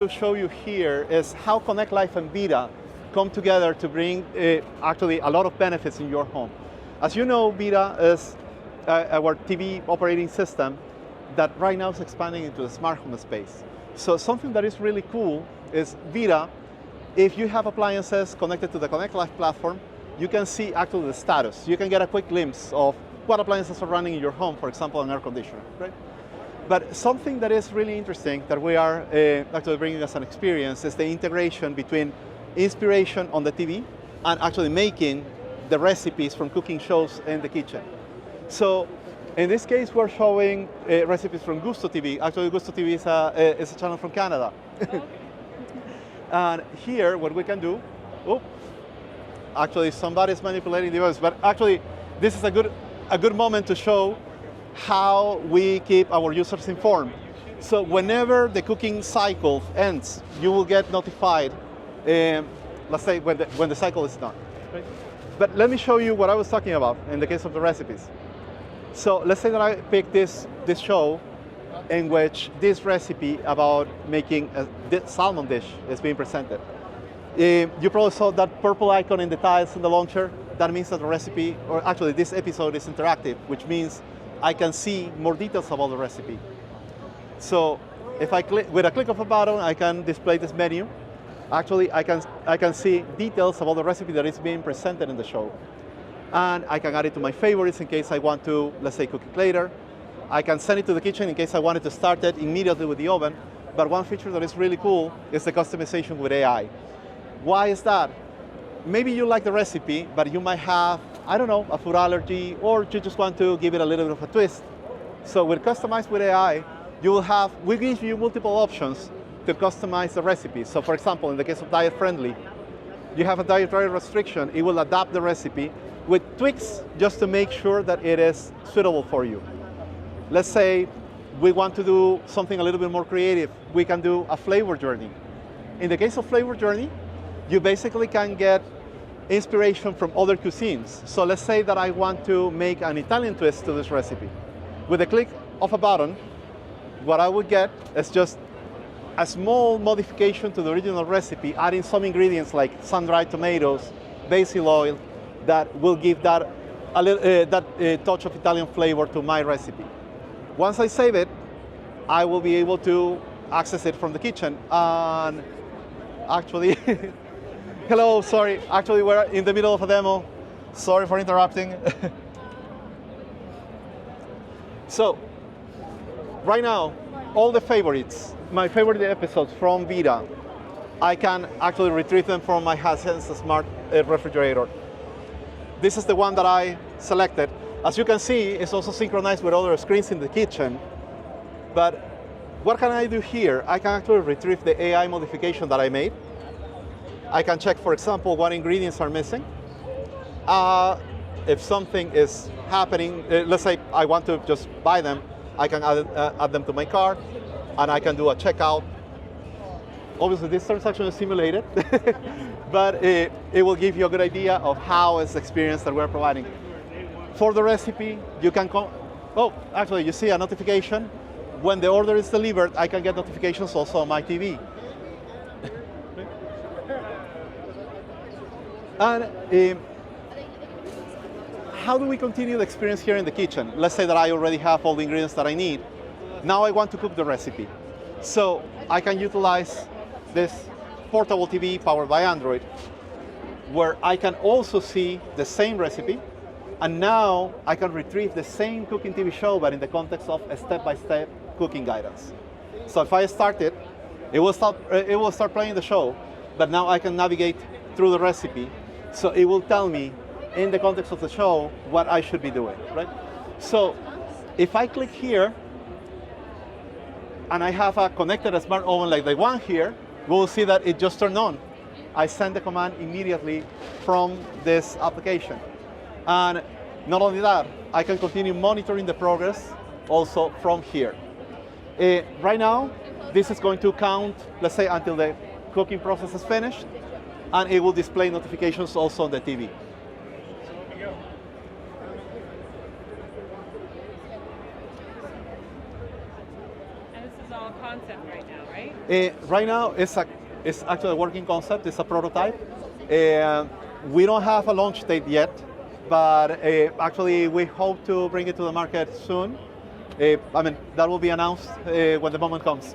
to show you here is how Connect Life and VIDAA come together to bring actually a lot of benefits in your home. As you know, VIDAA is our TV operating system that right now is expanding into the smart home space. So something that is really cool is VIDAA, if you have appliances connected to the Connect Life platform, you can see actually the status. You can get a quick glimpse of what appliances are running in your home, for example, an air conditioner, right? But something that is really interesting that we are actually bringing as an experience is the integration between inspiration on the TV and actually making the recipes from cooking shows in the kitchen. So in this case, we're showing recipes from Gusto TV. Actually, Gusto TV is a channel from Canada. Okay. And here, what we can do, actually somebody's manipulating the device, but actually this is a good moment to show how we keep our users informed. So whenever the cooking cycle ends, you will get notified, let's say when the cycle is done. Right? But let me show you what I was talking about in the case of the recipes. So let's say that I pick this show in which this recipe about making a salmon dish is being presented. You probably saw that purple icon in the tiles in the launcher. That means that the recipe, or actually this episode is interactive, which means I can see more details about the recipe. So if I click, with a click of a button, I can display this menu. Actually, I can see details about the recipe that is being presented in the show. And I can add it to my favorites in case I want to, let's say, cook it later. I can send it to the kitchen in case I wanted to start it immediately with the oven. But one feature that is really cool is the customization with AI. Why is that? Maybe you like the recipe, but you might have, I don't know, a food allergy, or you just want to give it a little bit of a twist. So with Customize with AI, we give you multiple options to customize the recipe. So for example, in the case of diet friendly, you have a dietary restriction, it will adapt the recipe with tweaks just to make sure that it is suitable for you. Let's say we want to do something a little bit more creative. We can do a flavor journey. In the case of flavor journey, you basically can get inspiration from other cuisines. So let's say that I want to make an Italian twist to this recipe. With a click of a button, what I would get is just a small modification to the original recipe, adding some ingredients like sun-dried tomatoes, basil oil, that will give that touch of Italian flavor to my recipe. Once I save it, I will be able to access it from the kitchen. And actually, hello, sorry. Actually, we're in the middle of a demo. Sorry for interrupting. So, right now, all the favorites, my favorite episodes from VIDAA, I can actually retrieve them from my Hisense smart refrigerator. This is the one that I selected. As you can see, it's also synchronized with other screens in the kitchen. But what can I do here? I can actually retrieve the AI modification that I made. I can check, for example, what ingredients are missing. If something is happening, let's say I want to just buy them, I can add them to my cart, and I can do a checkout. Obviously, this transaction is simulated, but it will give you a good idea of how is the experience that we're providing. For the recipe, you can actually, you see a notification. When the order is delivered, I can get notifications also on my TV. And how do we continue the experience here in the kitchen? Let's say that I already have all the ingredients that I need. Now I want to cook the recipe. So I can utilize this portable TV powered by Android, where I can also see the same recipe, and now I can retrieve the same cooking TV show, but in the context of a step-by-step cooking guidance. So if I start it, it will start playing the show, but now I can navigate through the recipe, so it will tell me in the context of the show what I should be doing, right? So if I click here, and I have a connected smart oven like the one here, we'll see that it just turned on. I send the command immediately from this application. And not only that, I can continue monitoring the progress also from here. Right now, this is going to count, let's say, until the cooking process is finished, and it will display notifications also on the TV. And this is all small concept right now, right? Right now, it's actually a working concept. It's a prototype. We don't have a launch date yet, but actually we hope to bring it to the market soon. I mean, that will be announced when the moment comes.